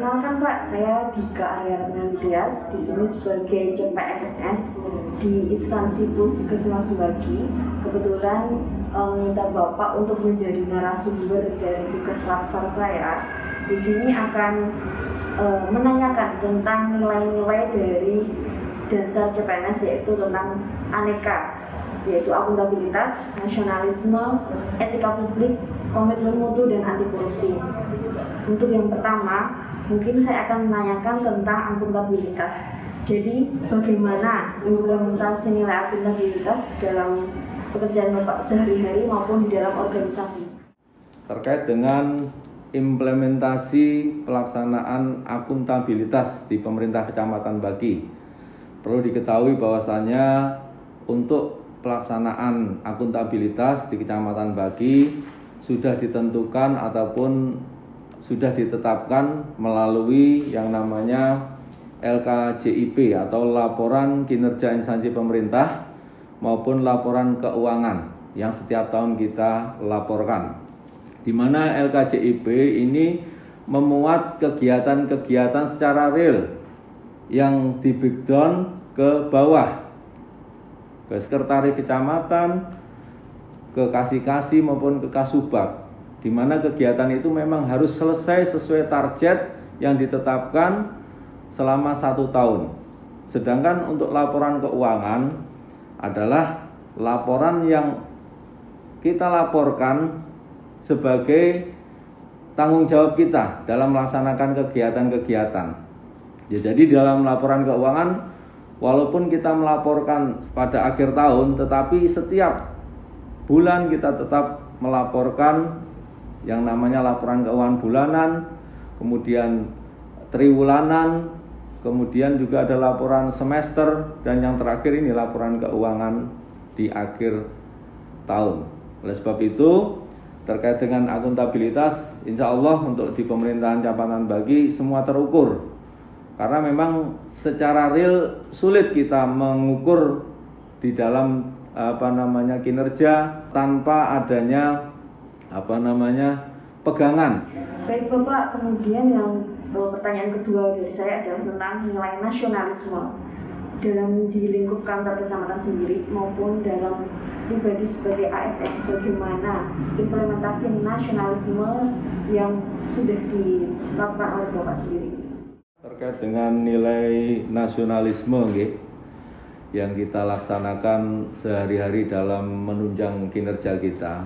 Perkenalkan Pak, saya Dika Aryana Dias, di sini sebagai CPNS di instansi Puskesmas Subagi. Kebetulan minta Bapak untuk menjadi narasumber dari tugas laksar saya. Di sini akan menanyakan tentang nilai-nilai dari dasar CPNS, yaitu tentang aneka, yaitu akuntabilitas, nasionalisme, etika publik, komitmen mutu, dan anti korupsi. Untuk yang pertama, mungkin saya akan menanyakan tentang akuntabilitas. Jadi, bagaimana implementasi nilai akuntabilitas dalam pekerjaan Bapak sehari-hari maupun di dalam organisasi? Terkait dengan implementasi pelaksanaan akuntabilitas di pemerintah Kecamatan Bagi, perlu diketahui bahwasannya untuk pelaksanaan akuntabilitas di Kecamatan Bagi sudah ditentukan ataupun sudah ditetapkan melalui yang namanya LKJIP atau Laporan Kinerja Instansi Pemerintah maupun laporan keuangan yang setiap tahun kita laporkan. Di mana LKJIP ini memuat kegiatan-kegiatan secara real yang di breakdown ke bawah, ke sekretaris kecamatan, ke kasih maupun ke kasubag, di mana kegiatan itu memang harus selesai sesuai target yang ditetapkan selama 1 tahun. Sedangkan untuk laporan keuangan adalah laporan yang kita laporkan sebagai tanggung jawab kita dalam melaksanakan kegiatan-kegiatan. Ya, jadi dalam laporan keuangan, walaupun kita melaporkan pada akhir tahun, tetapi setiap bulan kita tetap melaporkan yang namanya laporan keuangan bulanan, kemudian triwulanan, kemudian juga ada laporan semester, dan yang terakhir ini laporan keuangan di akhir tahun. Oleh sebab itu, terkait dengan akuntabilitas, insya Allah untuk di pemerintahan Kecamatan Bagi semua terukur. Karena memang secara real sulit kita mengukur di dalam kinerja tanpa adanya pegangan. Baik Bapak, kemudian yang pertanyaan kedua dari saya adalah tentang nilai nasionalisme dalam di lingkup kantor kecamatan sendiri maupun dalam pribadi sebagai ASN. Bagaimana implementasi nasionalisme yang sudah dilakukan oleh Bapak sendiri? Terkait dengan nilai nasionalisme yang kita laksanakan sehari-hari dalam menunjang kinerja kita,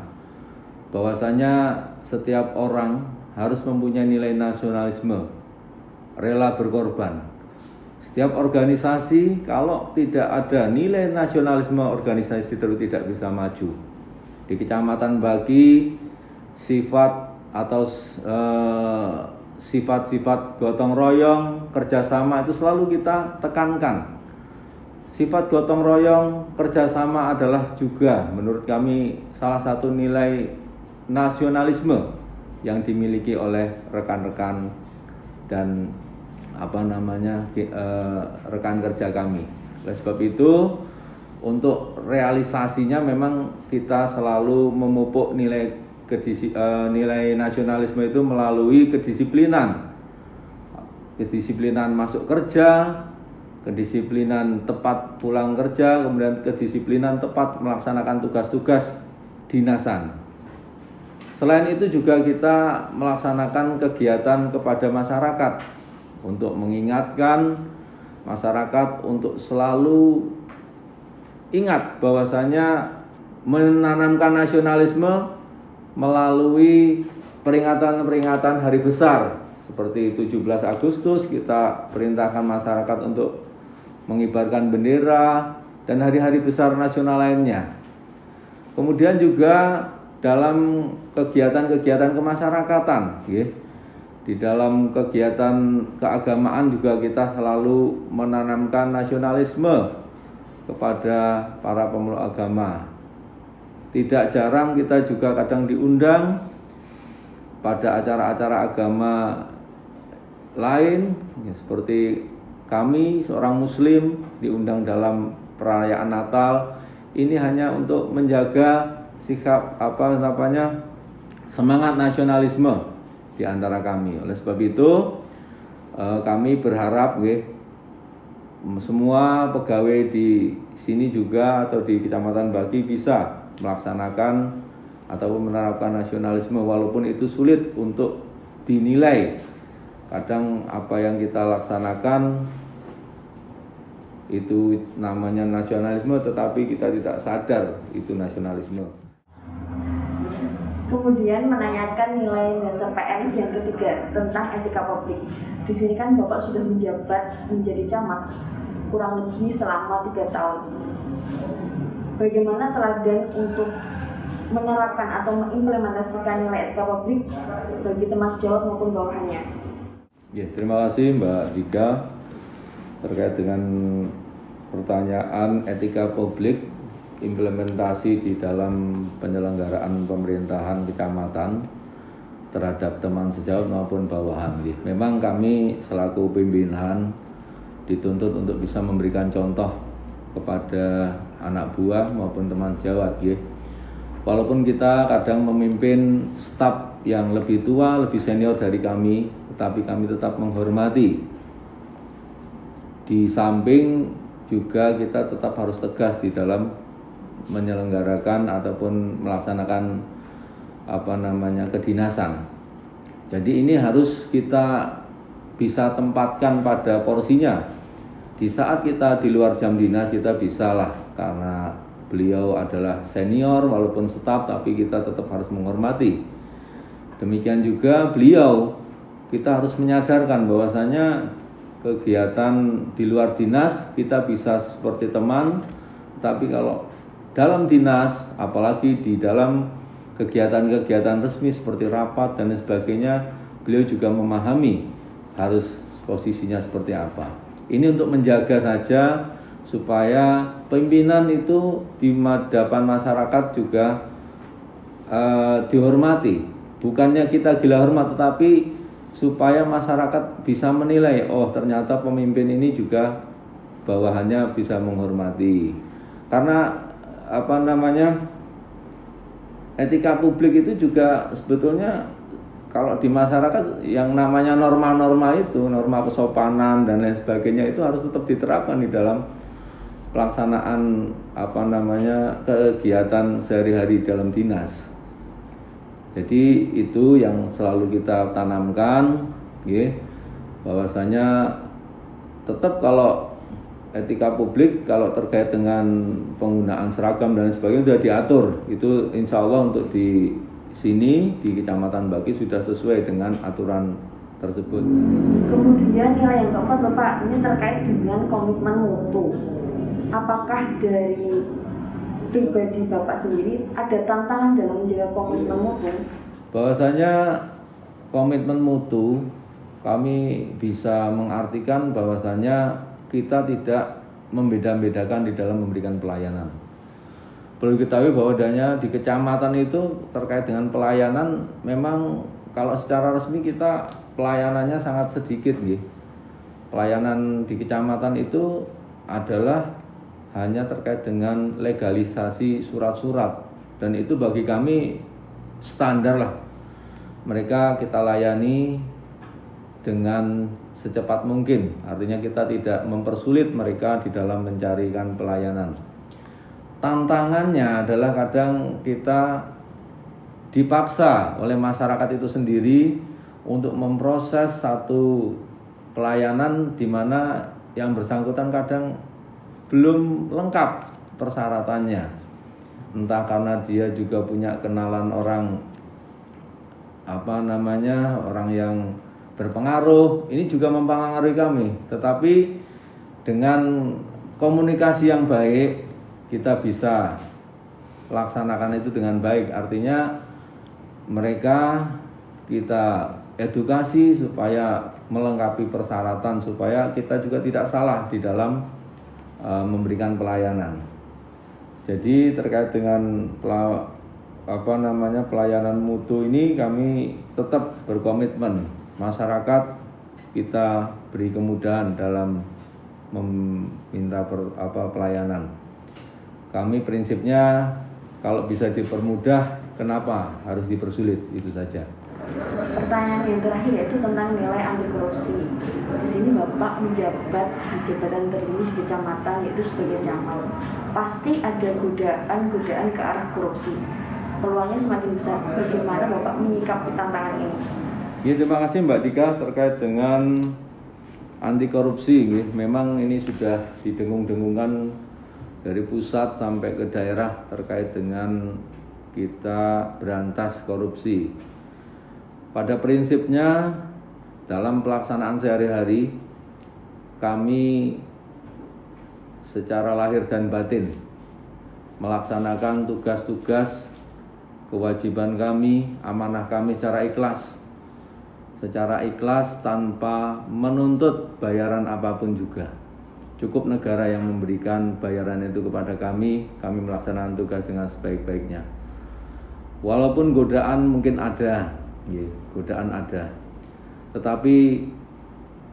bahwasanya setiap orang harus mempunyai nilai nasionalisme, rela berkorban. Setiap organisasi kalau tidak ada nilai nasionalisme, organisasi itu tidak bisa maju. Di Kecamatan Bagi, sifat-sifat gotong royong, kerjasama itu selalu kita tekankan. Sifat gotong royong, kerjasama adalah juga menurut kami salah satu nilai nasionalisme yang dimiliki oleh rekan-rekan dan rekan kerja kami. Oleh sebab itu, untuk realisasinya memang kita selalu memupuk nilai nasionalisme itu melalui kedisiplinan masuk kerja, kedisiplinan tepat pulang kerja, kemudian kedisiplinan tepat melaksanakan tugas-tugas dinasan. Selain itu juga kita melaksanakan kegiatan kepada masyarakat untuk mengingatkan masyarakat untuk selalu ingat bahwasanya menanamkan nasionalisme melalui peringatan-peringatan hari besar seperti 17 Agustus kita perintahkan masyarakat untuk mengibarkan bendera dan hari-hari besar nasional lainnya. Kemudian juga dalam kegiatan-kegiatan kemasyarakatan, di dalam kegiatan keagamaan juga kita selalu menanamkan nasionalisme kepada para pemeluk agama. Tidak jarang kita juga kadang diundang pada acara-acara agama lain, seperti kami seorang muslim diundang dalam perayaan Natal. Ini hanya untuk menjaga sikap semangat nasionalisme di antara kami. Oleh sebab itu, kami berharap semua pegawai di sini juga atau di Kecamatan Baki bisa melaksanakan ataupun menerapkan nasionalisme walaupun itu sulit untuk dinilai. Kadang apa yang kita laksanakan itu namanya nasionalisme tetapi kita tidak sadar itu nasionalisme. Kemudian menanyakan nilai dasar PNS yang ketiga tentang etika publik. Di sini kan Bapak sudah menjabat menjadi camat kurang lebih selama 3 tahun. Bagaimana teladan untuk menerapkan atau mengimplementasikan nilai etika publik bagi teman sejawat maupun bawahannya? Ya, terima kasih Mbak Dika terkait dengan pertanyaan etika publik. Implementasi di dalam penyelenggaraan pemerintahan kecamatan terhadap teman sejawat maupun bawahan. Memang kami selaku pimpinan dituntut untuk bisa memberikan contoh kepada anak buah maupun teman sejawat. Walaupun kita kadang memimpin staf yang lebih tua, lebih senior dari kami, tetapi kami tetap menghormati. Di samping juga kita tetap harus tegas di dalam menyelenggarakan ataupun melaksanakan kedinasan. Jadi ini harus kita bisa tempatkan pada porsinya. Di saat kita di luar jam dinas kita bisalah, karena beliau adalah senior walaupun staf tapi kita tetap harus menghormati. Demikian juga beliau, kita harus menyadarkan bahwasanya kegiatan di luar dinas kita bisa seperti teman, tapi kalau dalam dinas, apalagi di dalam kegiatan-kegiatan resmi seperti rapat dan sebagainya, beliau juga memahami harus posisinya seperti apa. Ini untuk menjaga saja supaya pimpinan itu di hadapan masyarakat juga dihormati. Bukannya kita gila hormat, tetapi supaya masyarakat bisa menilai, oh ternyata pemimpin ini juga bawahannya bisa menghormati. Karena etika publik itu juga sebetulnya kalau di masyarakat yang namanya norma-norma itu, norma kesopanan dan lain sebagainya itu harus tetap diterapkan di dalam pelaksanaan kegiatan sehari-hari dalam dinas. Jadi itu yang selalu kita tanamkan, bahwasanya tetap kalau etika publik kalau terkait dengan penggunaan seragam dan sebagainya sudah diatur. Itu insya Allah untuk di sini di Kecamatan Baki sudah sesuai dengan aturan tersebut. Kemudian nilai yang keempat Bapak, ini terkait dengan komitmen mutu. Apakah dari pribadi Bapak sendiri ada tantangan dalam menjaga komitmen mutu? Bahwasanya komitmen mutu kami bisa mengartikan bahwasanya kita tidak membeda-bedakan di dalam memberikan pelayanan. Perlu diketahui bahwa di kecamatan itu terkait dengan pelayanan memang kalau secara resmi kita pelayanannya sangat sedikit. Pelayanan di kecamatan itu adalah hanya terkait dengan legalisasi surat-surat, dan itu bagi kami standar lah. Mereka kita layani dengan secepat mungkin, artinya kita tidak mempersulit mereka di dalam mencarikan pelayanan. Tantangannya adalah kadang kita dipaksa oleh masyarakat itu sendiri untuk memproses satu pelayanan di mana yang bersangkutan kadang belum lengkap persyaratannya. Entah karena dia juga punya kenalan orang orang yang berpengaruh, ini juga mempengaruhi kami. Tetapi dengan komunikasi yang baik kita bisa laksanakan itu dengan baik. Artinya mereka kita edukasi supaya melengkapi persyaratan, supaya kita juga tidak salah di dalam memberikan pelayanan. Jadi terkait dengan pelayanan mutu ini kami tetap berkomitmen. Masyarakat kita beri kemudahan dalam meminta pelayanan. Kami prinsipnya kalau bisa dipermudah, kenapa harus dipersulit, itu saja. Pertanyaan yang terakhir yaitu tentang nilai anti korupsi. Di sini Bapak menjabat di jabatan tertinggi di kecamatan yaitu sebagai camat. Pasti ada godaan ke arah korupsi. Peluangnya semakin besar. Bagaimana Bapak menyikapi tantangan ini? Ya, terima kasih Mbak Dika terkait dengan anti korupsi. Memang ini sudah didengung-dengungkan dari pusat sampai ke daerah terkait dengan kita berantas korupsi. Pada prinsipnya dalam pelaksanaan sehari-hari kami secara lahir dan batin melaksanakan tugas-tugas kewajiban kami, amanah kami secara ikhlas tanpa menuntut bayaran apapun juga. Cukup negara yang memberikan bayaran itu kepada kami melaksanakan tugas dengan sebaik-baiknya. Walaupun godaan mungkin ada, tetapi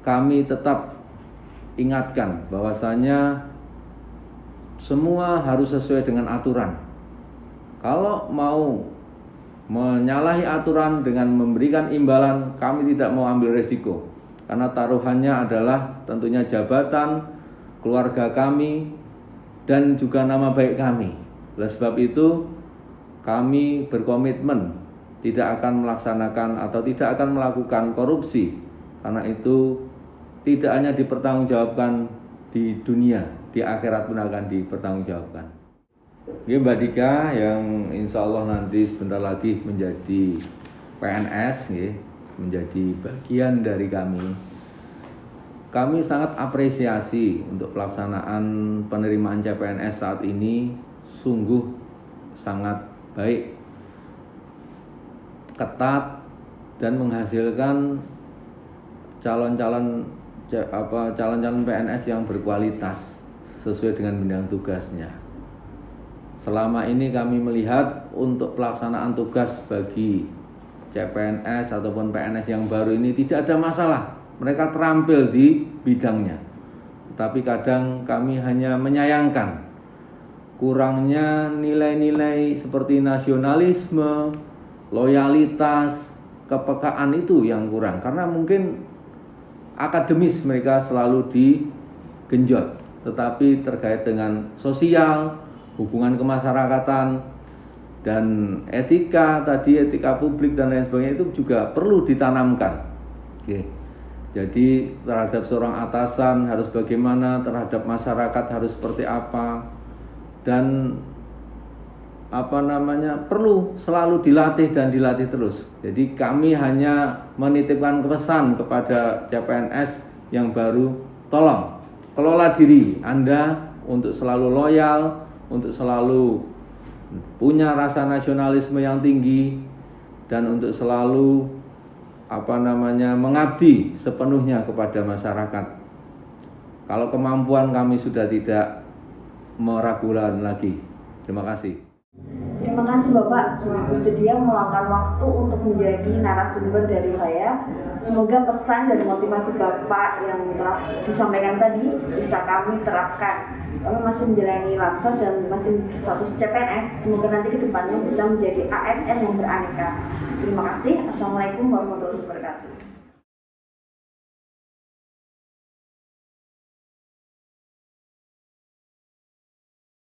kami tetap ingatkan bahwasanya semua harus sesuai dengan aturan. Kalau mau menyalahi aturan dengan memberikan imbalan, kami tidak mau ambil resiko. Karena taruhannya adalah tentunya jabatan, keluarga kami, dan juga nama baik kami. Oleh sebab itu, kami berkomitmen tidak akan melaksanakan atau tidak akan melakukan korupsi. Karena itu tidak hanya dipertanggungjawabkan di dunia, di akhirat pun akan dipertanggungjawabkan. Ini Mbak Dika yang insya Allah nanti sebentar lagi menjadi PNS, menjadi bagian dari kami. Kami sangat apresiasi untuk pelaksanaan penerimaan CPNS saat ini, sungguh sangat baik, ketat, dan menghasilkan calon-calon PNS yang berkualitas sesuai dengan bidang tugasnya. Selama ini kami melihat untuk pelaksanaan tugas bagi CPNS ataupun PNS yang baru ini tidak ada masalah. Mereka terampil di bidangnya. Tetapi kadang kami hanya menyayangkan kurangnya nilai-nilai seperti nasionalisme, loyalitas, kepekaan itu yang kurang. Karena mungkin akademis mereka selalu digenjot, tetapi terkait dengan sosial, hubungan kemasyarakatan, dan etika publik dan lain sebagainya itu juga perlu ditanamkan. Jadi terhadap seorang atasan harus bagaimana, terhadap masyarakat harus seperti apa, dan perlu selalu dilatih terus. Jadi kami hanya menitipkan pesan kepada CPNS yang baru, tolong kelola diri Anda untuk selalu loyal, untuk selalu punya rasa nasionalisme yang tinggi, dan untuk selalu mengabdi sepenuhnya kepada masyarakat. Kalau kemampuan kami sudah tidak meragukan lagi. Terima kasih. Terima kasih Bapak sudah bersedia meluangkan waktu untuk menjadi narasumber dari saya. Semoga pesan dan motivasi Bapak yang telah disampaikan tadi bisa kami terapkan. Kami masih menjalani lansar dan masih status CPNS. Semoga nanti ke depannya bisa menjadi ASN yang beraneka. Terima kasih. Assalamualaikum warahmatullahi wabarakatuh.